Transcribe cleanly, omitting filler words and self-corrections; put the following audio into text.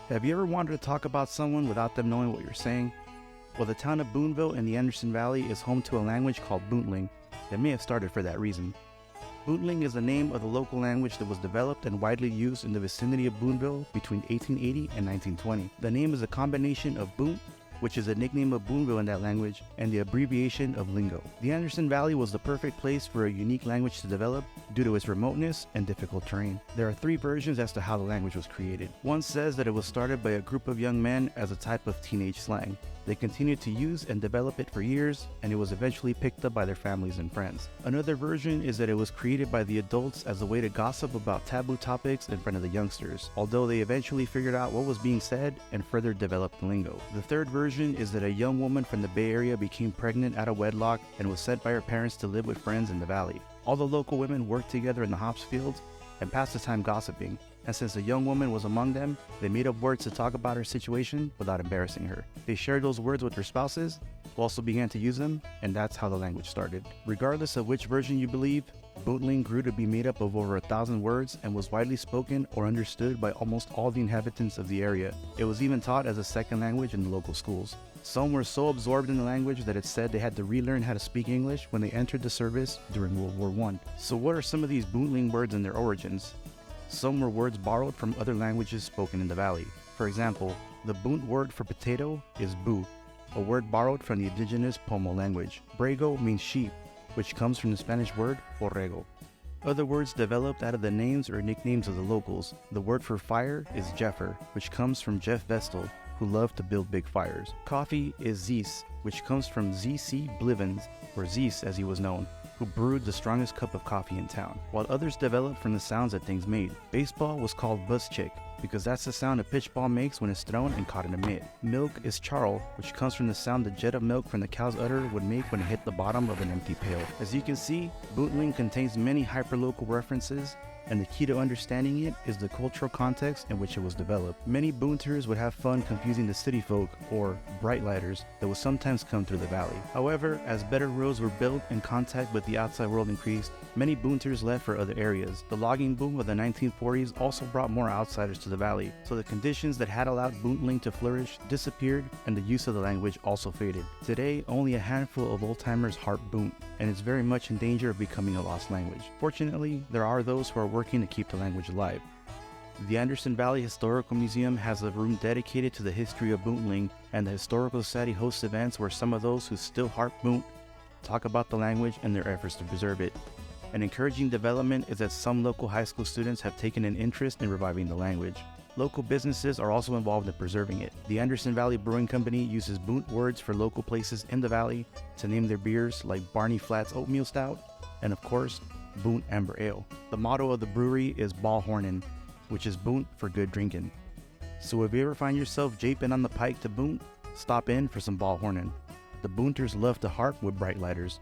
Have you ever wanted to talk about someone without them knowing what you're saying? Well, the town of Boonville in the Anderson Valley is home to a language called Boontling that may have started for that reason. Boontling is the name of the local language that was developed and widely used in the vicinity of Boonville between 1880 and 1920. The name is a combination of Boont, which is a nickname of Boonville in that language, and the abbreviation of Lingo. The Anderson Valley was the perfect place for a unique language to develop due to its remoteness and difficult terrain. There are three versions as to how the language was created. One says that it was started by a group of young men as a type of teenage slang. They continued to use and develop it for years, and it was eventually picked up by their families and friends. Another version is that it was created by the adults as a way to gossip about taboo topics in front of the youngsters, although they eventually figured out what was being said and further developed the lingo. The third version is that a young woman from the Bay Area became pregnant out of wedlock and was sent by her parents to live with friends in the valley. All the local women worked together in the hops fields and passed the time gossiping, and since the young woman was among them, they made up words to talk about her situation without embarrassing her. They shared those words with their spouses, who also began to use them, and that's how the language started. Regardless of which version you believe, Bootling grew to be made up of over 1,000 words and was widely spoken or understood by almost all the inhabitants of the area. It was even taught as a second language in the local schools. Some were so absorbed in the language that it's said they had to relearn how to speak English when they entered the service during World War I. So what are some of these Bootling words and their origins? Some were words borrowed from other languages spoken in the valley. For example, the Boont word for potato is bu, a word borrowed from the indigenous Pomo language. Brego means sheep, which comes from the Spanish word borrego. Other words developed out of the names or nicknames of the locals. The word for fire is Jeffer, which comes from Jeff Vestal, who loved to build big fires. Coffee is Zees, which comes from Z.C. Blivens, or Zees as he was known, who brewed the strongest cup of coffee in town, while others developed from the sounds that things made. Baseball was called buzzchick, because that's the sound a pitch ball makes when it's thrown and caught in a mitt. Milk is charl, which comes from the sound the jet of milk from the cow's udder would make when it hit the bottom of an empty pail. As you can see, Bootling contains many hyperlocal references, and the key to understanding it is the cultural context in which it was developed. Many Boonters would have fun confusing the city folk, or brightlighters, that would sometimes come through the valley. However, as better roads were built and contact with the outside world increased, many Boonters left for other areas. The logging boom of the 1940s also brought more outsiders to the valley, so the conditions that had allowed Boontling to flourish disappeared and the use of the language also faded. Today, only a handful of old-timers harp Boont, and it's very much in danger of becoming a lost language. Fortunately, there are those who are working to keep the language alive. The Anderson Valley Historical Museum has a room dedicated to the history of Boontling, and the Historical Society hosts events where some of those who still harp Boont talk about the language and their efforts to preserve it. An encouraging development is that some local high school students have taken an interest in reviving the language. Local businesses are also involved in preserving it. The Anderson Valley Brewing Company uses Boont words for local places in the valley to name their beers, like Barney Flat's Oatmeal Stout, and of course, Boont Amber Ale. The motto of the brewery is Ballhornin, which is Boont for good drinking. So if you ever find yourself japing on the pike to Boont, stop in for some Ballhornin. The Boonters love to harp with bright lighters.